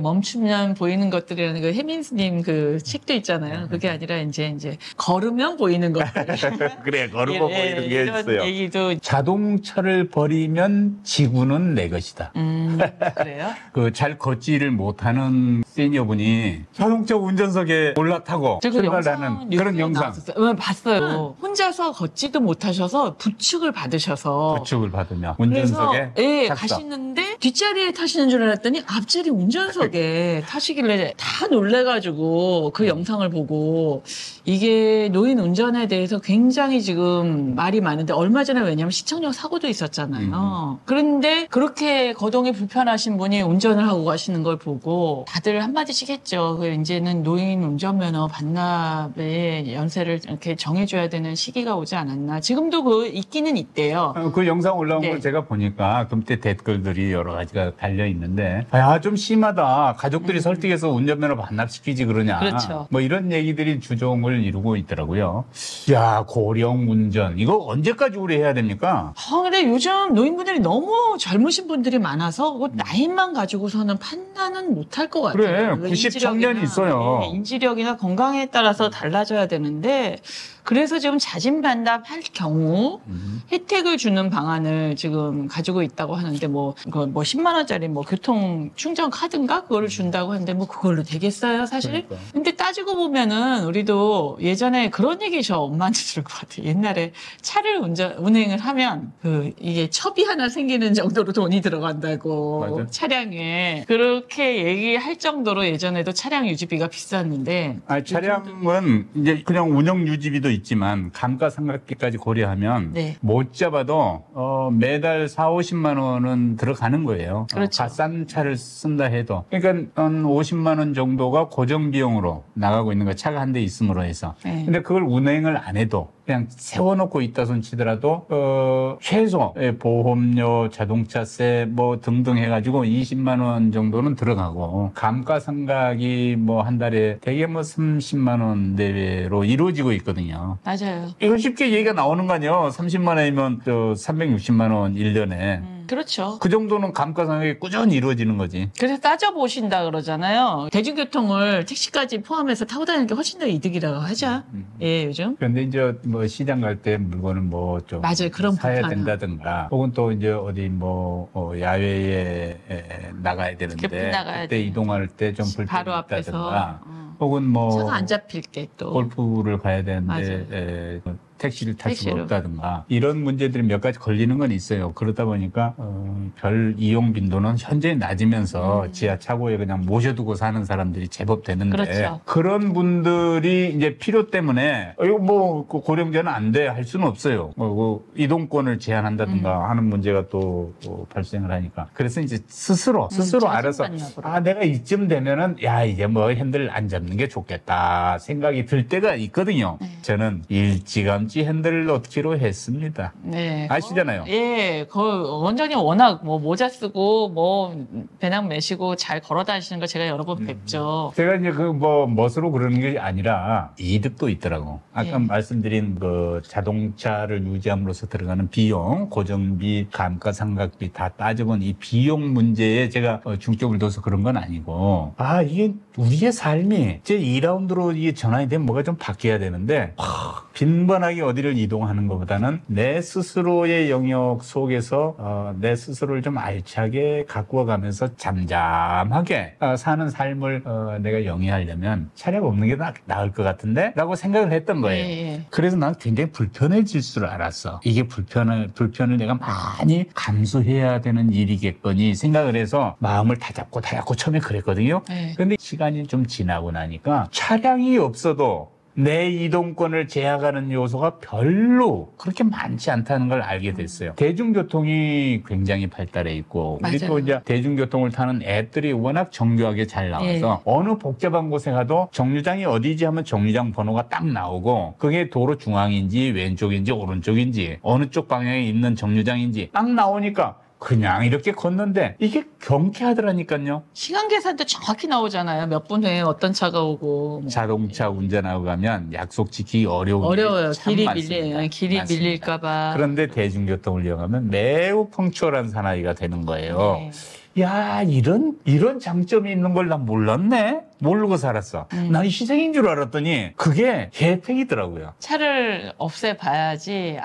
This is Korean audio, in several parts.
멈추면 보이는 것들이라는 그 해민스님 그 책도 있잖아요. 그게 아니라 이제 걸으면 보이는 것들. 그래, 걸으면 보이는 게 이런 있어요. 얘기도. 자동차를 버리면 지구는 내 것이다. 그래요? 그 잘 걷지를 못하는 시니어분이 자동차 운전석에 올라타고 출발하는 그런 영상. 봤어요. 혼자서 걷지도 못하셔서 부축을 받으셔서. 부축을 받으며 운전석에 예, 착석. 가시는데 뒷자리에 타시는 줄 알았더니 앞자리 운전석에 타시길래 다 놀래가지고 그 영상을 보고 이게 노인 운전에 대해서 굉장히 지금 말이 많은데 얼마 전에 왜냐면 시청역 사고도 있었잖아요. 그런데 그렇게 거동이 불편하신 분이 운전을 하고 가시는 걸 보고 다들 한마디씩 했죠. 이제는 노인 운전면허 반납의 연세를 이렇게 정해줘야 되는 시기가 오지 않았나. 지금도 그 있기는 있대요. 그 영상 올라온 네. 걸 제가 보니까 그때 댓글들이 여러 가지가 달려 있는데 좀 심하다. 가족들이 설득해서 운전면허 반납시키지 그러냐. 그렇죠. 뭐 이런 얘기들이 주종을 이루고 있더라고요. 야, 고령 운전 이거 언제까지 우리 해야 됩니까? 근데 요즘 노인분들이 너무 젊으신 분들이 많아서 그 나이만 가지고서는 판단은 못할 것 같아요. 그래, 그 90 인지력이나, 청년이 있어요. 인지력이나 건강에 따라서 달라져야 되는데 그래서 지금 자진반납할 경우 혜택을 주는 방안을 지금 가지고 있다고 하는데 뭐 10만 원짜리 뭐 교통 충전 카드인가 그거를 준다고 하는데 뭐 그걸로 되겠어요 사실? 그러니까. 근데 따지고 보면은 우리도 예전에 그런 얘기 저 엄마한테 들을 것 같아요. 옛날에 차를 운행을 하면 이게 첩이 하나 생기는 정도로 돈이 들어간다고 맞아. 차량에 그렇게 얘기할 정도로 예전에도 차량 유지비가 비쌌는데 차량은 이제 그냥 운영 유지비도 있지만 감가상각비까지 고려하면 네. 못 잡아도 매달 40-50만 원은 들어가는 거예요. 그렇죠. 싼 차를 쓴다 해도. 그러니까 한 50만 원 정도가 고정 비용으로 나가고 있는 거 차가 한 대 있음으로 해서. 네. 근데 그걸 운행을 안 해도 그냥 세워놓고 있다 손 치더라도 최소 보험료, 자동차세 뭐 등등 해가지고 20만 원 정도는 들어가고 감가상각이 뭐 한 달에 대개 뭐 30만 원 내외로 이루어지고 있거든요. 맞아요. 이거 쉽게 얘기가 나오는 거 아니에요. 30만 원이면 360만 원 1년에. 그렇죠. 그 정도는 감가상각이 꾸준히 이루어지는 거지. 그래서 따져보신다 그러잖아요. 대중교통을 택시까지 포함해서 타고 다니는 게 훨씬 더 이득이라고 하죠. 예, 요즘. 그런데 이제 뭐 시장 갈 때 물건을 뭐 좀 맞아요. 그런 사야 불편함. 된다든가 혹은 또 이제 어디 뭐 야외에 나가야 되는데 급히 나가야 그때 돼. 이동할 때 좀 불편이 바로 앞에서. 있다든가 혹은 뭐 차가 안 잡힐 때 또. 골프를 가야 되는데 맞아요. 택시를 탈 수가 택시로. 없다든가 이런 문제들이 몇 가지 걸리는 건 있어요. 그러다 보니까 별 이용 빈도는 현저히 낮으면서 지하 차고에 그냥 모셔두고 사는 사람들이 제법 되는데 그렇죠. 그런 분들이 이제 필요 때문에 이거 뭐 고령자는 안 돼 할 수는 없어요. 이동권을 제한한다든가 하는 문제가 또 발생을 하니까 그래서 이제 스스로 알아서 자진반납으로. 내가 이쯤 되면은 이제 뭐 핸들 안 잡는 게 좋겠다 생각이 들 때가 있거든요. 저는 일찌감치 핸들을 놓기로 했습니다. 네. 아시잖아요. 예, 원장님 워낙 뭐 모자 쓰고 뭐 배낭 메시고 잘 걸어 다니시는 거 제가 여러 번 뵙죠. 제가 이제 멋으로 그러는 게 아니라 이득도 있더라고. 아까 말씀드린 자동차를 유지함으로써 들어가는 비용, 고정비, 감가상각비 다 따져본 이 비용 문제에 제가 중점을 둬서 그런 건 아니고 이게 우리의 삶이 제 2라운드로 이게 전환이 되면 뭐가 좀 바뀌어야 되는데 빈번하게 어디를 이동하는 것보다는 내 스스로의 영역 속에서 내 스스로를 좀 알차게 가꾸어가면서 잠잠하게 사는 삶을 내가 영위하려면 차량 없는 게 나을 것 같은데 라고 생각을 했던 거예요. 예. 그래서 난 굉장히 불편해질 줄 알았어. 이게 불편을 내가 많이 감수해야 되는 일이겠거니 생각을 해서 마음을 다잡고 처음에 그랬거든요. 네. 그런데 시간이 좀 지나고 나니까 차량이 없어도 내 이동권을 제약하는 요소가 별로 그렇게 많지 않다는 걸 알게 됐어요. 대중교통이 굉장히 발달해 있고 우리 맞아요. 또 이제 대중교통을 타는 앱들이 워낙 정교하게 잘 나와서 어느 복잡한 곳에 가도 정류장이 어디지 하면 정류장 번호가 딱 나오고 그게 도로 중앙인지 왼쪽인지 오른쪽인지 어느 쪽 방향에 있는 정류장인지 딱 나오니까 그냥 이렇게 걷는데 이게 경쾌하더라니까요. 시간 계산도 정확히 나오잖아요. 몇 분 후에 어떤 차가 오고. 뭐. 자동차 운전하고 가면 약속 지키기 어려워요. 길이 많습니다. 길이 많습니다. 밀릴까봐. 그런데 대중교통을 이용하면 매우 펑추얼한 사나이가 되는 거예요. 네. 야, 이런 장점이 있는 걸 난 몰랐네? 모르고 살았어. 난 희생인 줄 알았더니 그게 혜택이더라고요. 차를 없애봐야지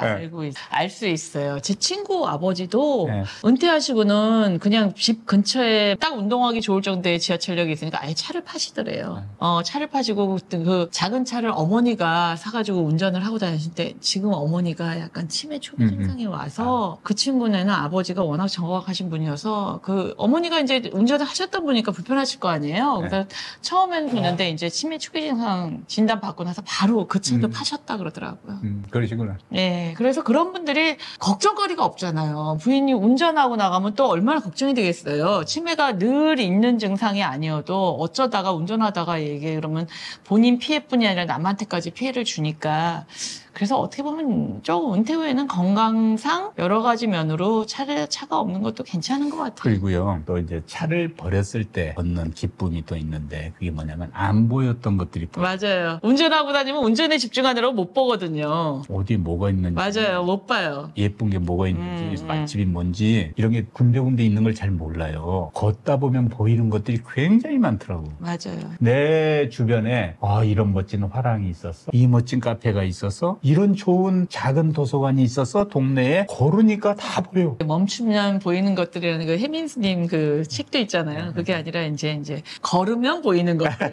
알 수 있어요. 제 친구 아버지도 은퇴하시고는 그냥 집 근처에 딱 운동하기 좋을 정도의 지하철역이 있으니까 아예 차를 파시더래요. 차를 파시고 그 작은 차를 어머니가 사가지고 운전을 하고 다니실 때 지금 어머니가 약간 치매 초기 증상이 와서 그 친구네는 아버지가 워낙 정확하신 분이어서 그 어머니가 이제 운전을 하셨던 분이니까 불편하실 거 아니에요. 그래서 처음에는 그랬는데 이제 치매 초기 증상 진단 받고 나서 바로 그 차도 파셨다 그러더라고요. 그러시구나. 네, 그래서 그런 분들이 걱정거리가 없잖아요. 부인이 운전하고 나가면 또 얼마나 걱정이 되겠어요. 치매가 늘 있는 증상이 아니어도 어쩌다가 운전하다가 이게 그러면 본인 피해뿐이 아니라 남한테까지 피해를 주니까 그래서 어떻게 보면 조금 은퇴 후에는 건강상 여러 가지 면으로 차가 없는 것도 괜찮은 것 같아요. 그리고요, 또 이제 차를 버렸을 때 얻는 기쁨이 또 있는데 그게 뭐냐면 안 보였던 것들이 맞아요. 운전하고 다니면 운전에 집중하느라고 못 보거든요. 어디 뭐가 있는지 맞아요. 못 봐요. 예쁜 게 뭐가 있는지 맛집이 뭔지 이런 게 군데군데 있는 걸 잘 몰라요. 걷다 보면 보이는 것들이 굉장히 많더라고. 맞아요. 내 주변에 이런 멋진 화랑이 있었어. 이 멋진 카페가 있었어. 이런 좋은 작은 도서관이 있어서 동네에 걸으니까 다 보여. 멈추면 보이는 것들이라는 그 혜민스님 그 책도 있잖아요. 그게 아니라 이제 걸으면 보이는 것들.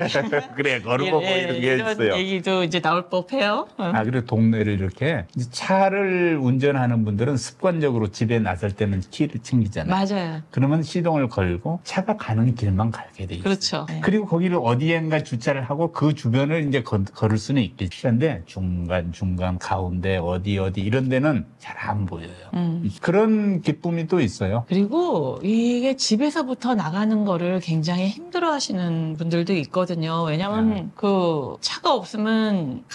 그래, 걸으면 보이는 게 이런 있어요. 얘기도 이제 나올 법해요. 그리고 동네를 이렇게 차를 운전하는 분들은 습관적으로 집에 나설 때는 키를 챙기잖아요. 맞아요. 그러면 시동을 걸고 차가 가는 길만 가게 돼 있어요. 그렇죠. 네. 그리고 거기를 어디엔가 주차를 하고 그 주변을 이제 걸을 수는 있겠지. 그런데 중간 가운데 어디 이런 데는 잘 안 보여요. 그런 기쁨이 또 있어요. 그리고 이게 집에서부터 나가는 거를 굉장히 힘들어 하시는 분들도 있거든요. 왜냐면 그 차가 없으면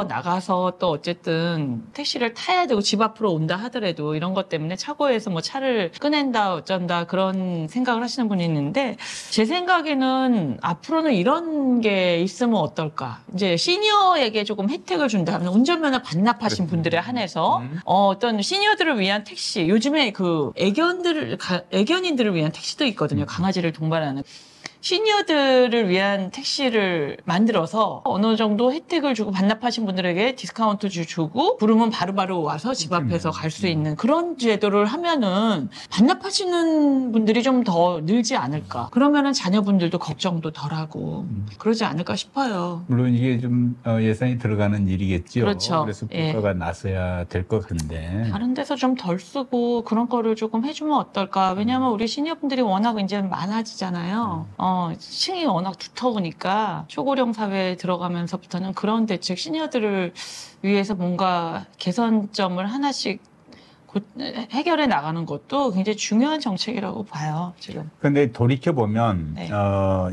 나가서 또 어쨌든 택시를 타야 되고 집 앞으로 온다 하더라도 이런 것 때문에 차고에서 뭐 차를 꺼낸다 어쩐다 그런 생각을 하시는 분이 있는데 제 생각에는 앞으로는 이런 게 있으면 어떨까. 이제 시니어에게 조금 혜택을 준다면 운전면허 반납하신 분들에 한해서 어떤 시니어들을 위한 택시 요즘에 그 애견인들을 위한 택시도 있거든요. 강아지를 동반하는. 시니어들을 위한 택시를 만들어서 어느 정도 혜택을 주고 반납하신 분들에게 디스카운트 주고 부르면 바로바로 와서 집 앞에서 갈 수 있는 그런 제도를 하면은 반납하시는 분들이 좀 더 늘지 않을까. 그러면은 자녀분들도 걱정도 덜하고 그러지 않을까 싶어요. 물론 이게 좀 예산이 들어가는 일이겠죠. 그렇죠. 그래서 국가가 나서야 될 것 같은데. 다른 데서 좀 덜 쓰고 그런 거를 조금 해주면 어떨까. 왜냐하면 우리 시니어분들이 워낙 이제 많아지잖아요. 층이 워낙 두터우니까 초고령 사회에 들어가면서부터는 그런 대책 시니어들을 위해서 뭔가 개선점을 하나씩 해결해 나가는 것도 굉장히 중요한 정책이라고 봐요, 지금. 근데 돌이켜보면,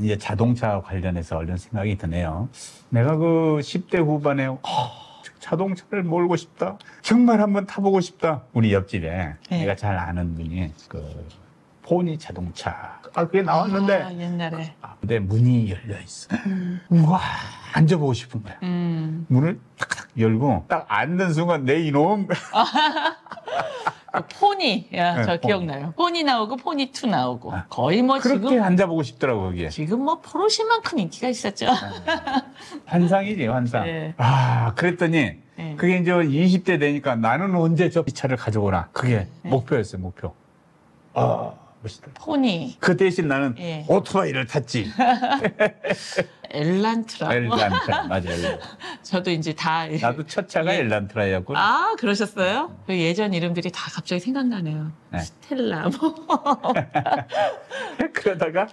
이제 자동차 관련해서 얼른 생각이 드네요. 내가 그 10대 후반에, 자동차를 몰고 싶다. 정말 한번 타보고 싶다. 우리 옆집에 내가 잘 아는 분이 포니 자동차. 그게 나왔는데. 옛날에. 근데 문이 열려 있어. 우와, 앉아보고 싶은 거야. 문을 탁탁 열고, 딱 앉는 순간 내 이놈. 포니. 저 기억나요. 포니 나오고, 포니2 나오고. 거의 뭐 그렇게 지금. 앉아보고 싶더라고, 거기에. 지금 뭐 포르쉐만큼 인기가 있었죠. 환상이지, 환상. 네. 그랬더니, 그게 이제 20대 되니까 나는 언제 저 차를 가져오나. 그게 목표였어요, 목표. 멋있다. 포니. 그 대신 나는 오토바이를 탔지. 엘란트라. 맞아, 엘란트라. 저도 이제 다. 나도 첫 차가 엘란트라였고. 그러셨어요? 그 예전 이름들이 다 갑자기 생각나네요. 스텔라, 그러다가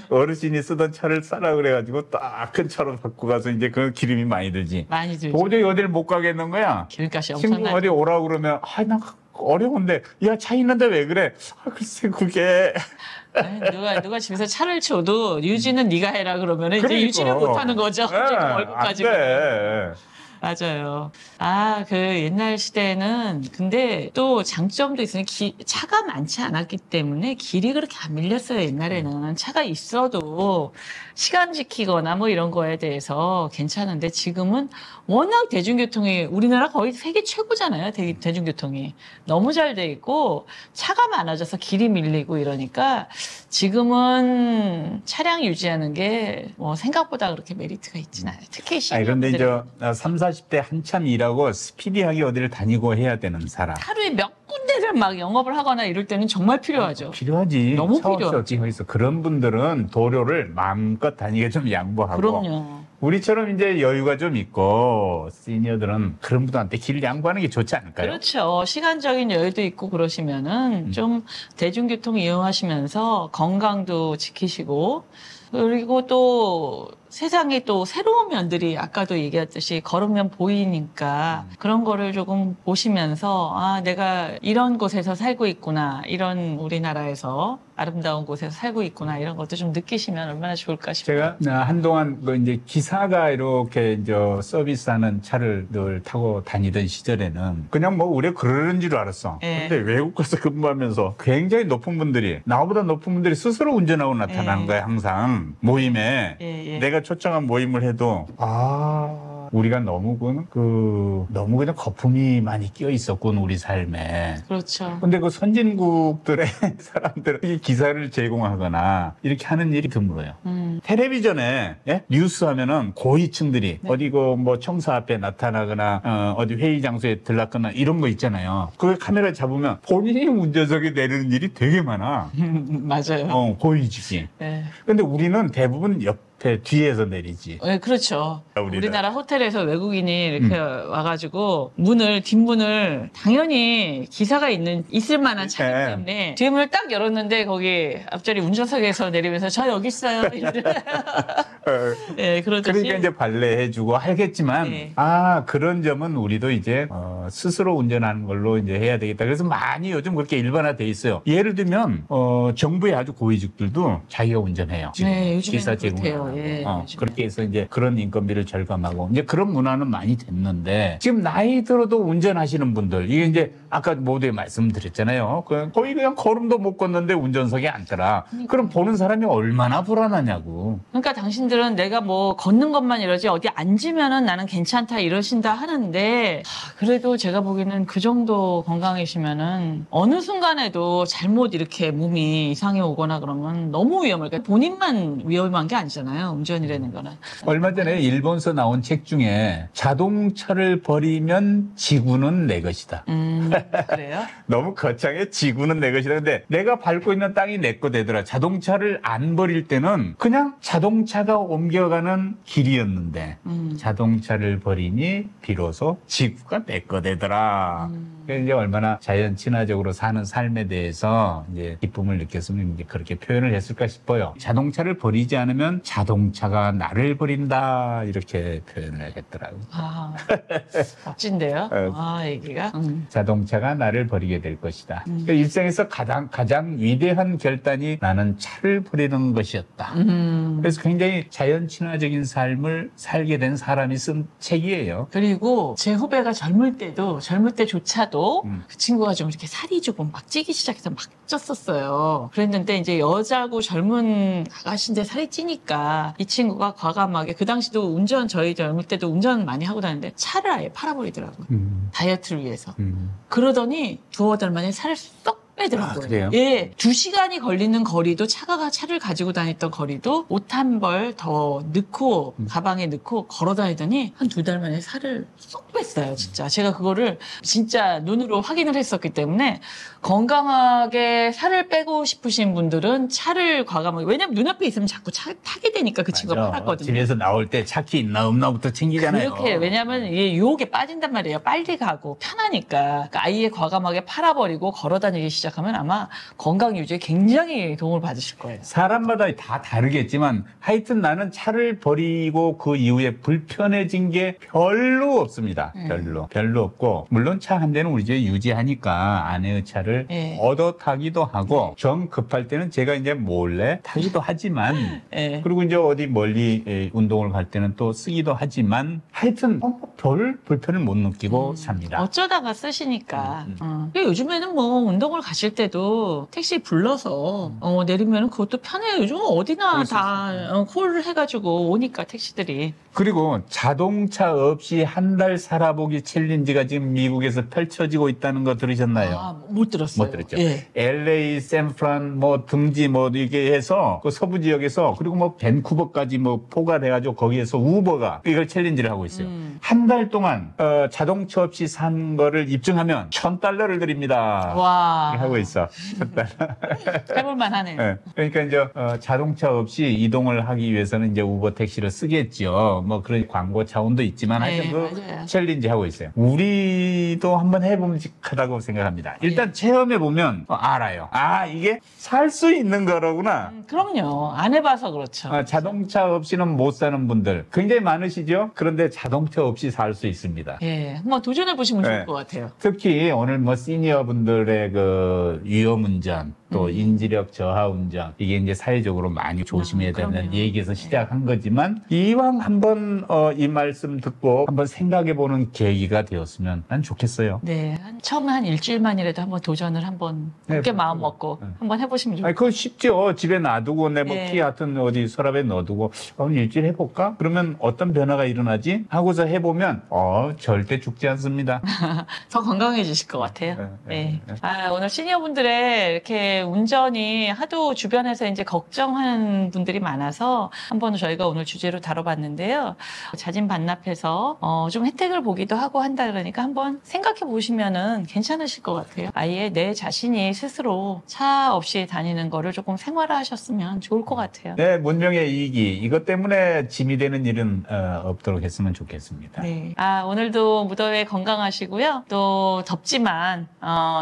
어르신이 쓰던 차를 사라 그래가지고 딱 큰 차로 바꾸고 가서 이제 그 기름이 많이 들지. 많이 들죠. 도저히 어디를 못 가겠는 거야. 기름값이 친구 엄청나요. 어디 오라고 그러면, 나 어려운데, 야, 차 있는데 왜 그래? 글쎄, 그게. 누가 집에서 차를 줘도 유지는 네가 해라 그러면은 이제 그러니까. 유지를 못 하는 거죠. 월급 가지고. 맞아요. 아, 그 옛날 시대에는 근데 또 장점도 있으니 차가 많지 않았기 때문에 길이 그렇게 안 밀렸어요. 옛날에는 차가 있어도 시간 지키거나 뭐 이런 거에 대해서 괜찮은데 지금은 워낙 대중교통이 우리나라 거의 세계 최고잖아요. 대중교통이 너무 잘 돼 있고 차가 많아져서 길이 밀리고 이러니까 지금은 차량 유지하는 게 뭐 생각보다 그렇게 메리트가 있지는 않아요. 특히 그런데 이제 시니어분들은 30, 40대 한참 일하고 스피디하게 어디를 다니고 해야 되는 사람. 하루에 몇 군데를 막 영업을 하거나 이럴 때는 정말 필요하죠. 필요하지. 너무 차 없이 필요하죠. 어찌 있어. 그런 분들은 도로를 마음껏 다니게 좀 양보하고. 그럼요. 우리처럼 이제 여유가 좀 있고 시니어들은 그런 분들한테 길 양보하는 게 좋지 않을까요? 그렇죠. 시간적인 여유도 있고 그러시면은 좀 대중교통 이용하시면서 건강도 지키시고 그리고 또 세상에 또 새로운 면들이 아까도 얘기했듯이 걸으면 보이니까 그런 거를 조금 보시면서 아, 내가 이런 곳에서 살고 있구나. 이런 우리나라에서 아름다운 곳에서 살고 있구나. 이런 것도 좀 느끼시면 얼마나 좋을까 싶어요. 제가 한동안 그 이제 기사가 이렇게 이제 서비스하는 차를 늘 타고 다니던 시절에는 그냥 뭐 우리가 그러는 줄 알았어. 예. 근데 외국 가서 근무하면서 굉장히 높은 분들이 나보다 높은 분들이 스스로 운전하고 나타나는 예. 거야 항상 모임에. 예, 예. 내가 초청한 모임을 해도 우리가 너무 너무 그냥 거품이 많이 끼어 있었군 우리 삶에. 그렇죠. 근데 그 선진국들의 사람들은 이 기사를 제공하거나 이렇게 하는 일이 드물어요. 텔레비전에 뉴스 하면은 고위층들이 네. 어디 뭐 청사 앞에 나타나거나 어디 회의 장소에 들렀거나 이런 거 있잖아요. 그걸 카메라 잡으면 본인이 운전석에 내리는 일이 되게 많아. 맞아요. 고위직이. 네. 근데 우리는 대부분 뒤에서 내리지. 네, 그렇죠. 우리는. 우리나라 호텔에서 외국인이 이렇게 와가지고 뒷문을 당연히 기사가 있을 만한 차기 네. 때문에 뒷문을 딱 열었는데 거기 앞자리 운전석에서 내리면서 저 여기 있어요. 네, 그러듯이. 그러니까 이제 발레해주고 하겠지만 네. 그런 점은 우리도 이제 스스로 운전하는 걸로 이제 해야 되겠다. 그래서 많이 요즘 그렇게 일반화돼 있어요. 예를 들면 정부의 아주 고위직들도 자기가 운전해요. 지금 네, 요즘에는 기사 제공을 그렇대요. 하고. 예, 요즘에. 그렇게 해서 이제 그런 인건비를 절감하고 이제 그런 문화는 많이 됐는데 지금 나이 들어도 운전하시는 분들 이게 이제 아까 모두에 말씀드렸잖아요. 거의 그냥 걸음도 못 걷는데 운전석에 앉더라. 그럼 보는 사람이 얼마나 불안하냐고. 그러니까 당신들은 내가 뭐 걷는 것만 이러지 어디 앉으면은 나는 괜찮다 이러신다 하는데 그래도 제가 보기에는 그 정도 건강이시면은 어느 순간에도 잘못 이렇게 몸이 이상해 오거나 그러면 너무 위험해요. 그러니까 본인만 위험한 게 아니잖아요. 운전이라는 거는. 얼마 전에 일본서 나온 책 중에 자동차를 버리면 지구는 내 것이다. 그래요? 너무 거창해. 지구는 내 것이다. 근데 내가 밟고 있는 땅이 내 거 되더라. 자동차를 안 버릴 때는 그냥 자동차가 옮겨가는 길이었는데 자동차를 버리니 비로소 지구가 내 거 되더라. 그래서 이제 얼마나 자연 친화적으로 사는 삶에 대해서 이제 기쁨을 느꼈으면 이제 그렇게 표현을 했을까 싶어요. 자동차를 버리지 않으면 자동차가 나를 버린다 이렇게 표현을 했더라고요. 멋진데요? 얘기가. 자동차가 나를 버리게 될 것이다. 그러니까 일생에서 가장 위대한 결단이 나는 차를 버리는 것이었다. 그래서 굉장히 자연 친화적인 삶을 살게 된 사람이 쓴 책이에요. 그리고 제 후배가 젊을 때조차도 그 친구가 좀 이렇게 살이 조금 막 찌기 시작해서 막 쪘었어요. 그랬는데 이제 여자고 젊은 아가씨인데 살이 찌니까 이 친구가 과감하게 그 당시도 저희 젊을 때도 운전 많이 하고 다녔는데 차를 아예 팔아버리더라고요. 다이어트를 위해서. 그러더니 두어 달 만에 살을 쏙 빼더라고요. 그래요? 예, 2시간이 걸리는 거리도 차를 가지고 다녔던 거리도 옷 한 벌 더 넣고 가방에 넣고 걸어 다니더니 한 2달 만에 살을 쏙 뺐어요. 진짜 제가 그거를 진짜 눈으로 확인을 했었기 때문에 건강하게 살을 빼고 싶으신 분들은 차를 과감하게 왜냐면 눈앞에 있으면 자꾸 타게 되니까 그 친구가 팔았거든요. 집에서 나올 때 차키 있나 없나부터 챙기잖아요. 그렇게 왜냐하면 이게 유혹에 빠진단 말이에요. 빨리 가고 편하니까 그러니까 아예 과감하게 팔아버리고 걸어 다니기 시작. 시작하면 아마 건강 유지에 굉장히 도움을 받으실 거예요. 사람마다 다 다르겠지만 하여튼 나는 차를 버리고 그 이후에 불편해진 게 별로 없습니다. 별로 없고 물론 차 한 대는 우리 집에 유지하니까 아내의 차를 예. 얻어 타기도 하고 정 급할 때는 제가 이제 몰래 타기도 하지만 예. 그리고 이제 어디 멀리 운동을 갈 때는 또 쓰기도 하지만 하여튼 별 불편을 못 느끼고 삽니다. 어쩌다가 쓰시니까. 근데 요즘에는 뭐 운동을 가실 때도 택시 불러서 내리면 그것도 편해요. 요즘 어디나 다 콜을 해가지고 오니까 택시들이. 그리고 자동차 없이 한 달 살아보기 챌린지가 지금 미국에서 펼쳐지고 있다는 거 들으셨나요? 아, 못 들었어요. 못 들었죠. 예. LA, 샌프란, 뭐 등지 뭐 이게 해서 그 서부 지역에서 그리고 뭐 밴쿠버까지 뭐 포괄해가지고 거기에서 우버가 이걸 챌린지를 하고 있어요. 한 달 동안 자동차 없이 산 거를 입증하면 $1,000를 드립니다. 와. 이렇게 하고 있어. $1,000. 해볼만 하네요. 네. 그러니까 이제 자동차 없이 이동을 하기 위해서는 이제 우버 택시를 쓰겠죠. 뭐 그런 광고 차원도 있지만 하여튼 그 맞아요. 챌린지 하고 있어요. 우리도 한번 해봄직하다고 생각합니다. 일단 체험해 보면 알아요. 아 이게 살 수 있는 거로구나. 그럼요. 안 해봐서 그렇죠. 자동차 없이는 못 사는 분들 굉장히 많으시죠? 그런데 자동차 없이 살 수 있습니다. 예, 한번 도전해 보시면 좋을 네. 것 같아요. 특히 오늘 뭐 시니어 분들의 그 위험운전 또 인지력 저하 운전 이게 이제 사회적으로 많이 조심해야 되는 그럼요. 얘기에서 시작한 거지만 이왕 한번 이 말씀 듣고 한번 생각해 보는 계기가 되었으면 난 좋겠어요. 네, 처음에 한 일주일만이라도 한번 도전을 한번 굳게 마음 먹고 한번 해보시면 좋을 아니, 그거 쉽죠. 집에 놔두고, 내 뭐, 네. 키 같은 어디 서랍에 넣어두고, 오늘 일주일 해볼까? 그러면 어떤 변화가 일어나지? 하고서 해보면, 절대 죽지 않습니다. 더 건강해지실 것 같아요. 네. 아, 오늘 시니어분들의 이렇게 운전이 하도 주변에서 이제 걱정하는 분들이 많아서 한번 저희가 오늘 주제로 다뤄봤는데요. 자진 반납해서 좀 혜택을 보기도 하고 한다 그러니까 한번 생각해 보시면은 괜찮으실 것 같아요. 아예 내 자신이 스스로 차 없이 다니는 거를 조금 생활화하셨으면 좋을 것 같아요. 네, 문명의 이익이 이것 때문에 짐이 되는 일은 없도록 했으면 좋겠습니다. 네. 아, 오늘도 무더위에 건강하시고요. 또 덥지만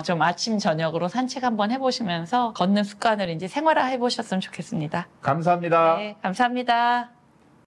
좀 아침 저녁으로 산책 한번 해보시면서 걷는 습관을 이제 생활화 해보셨으면 좋겠습니다. 감사합니다. 네, 감사합니다.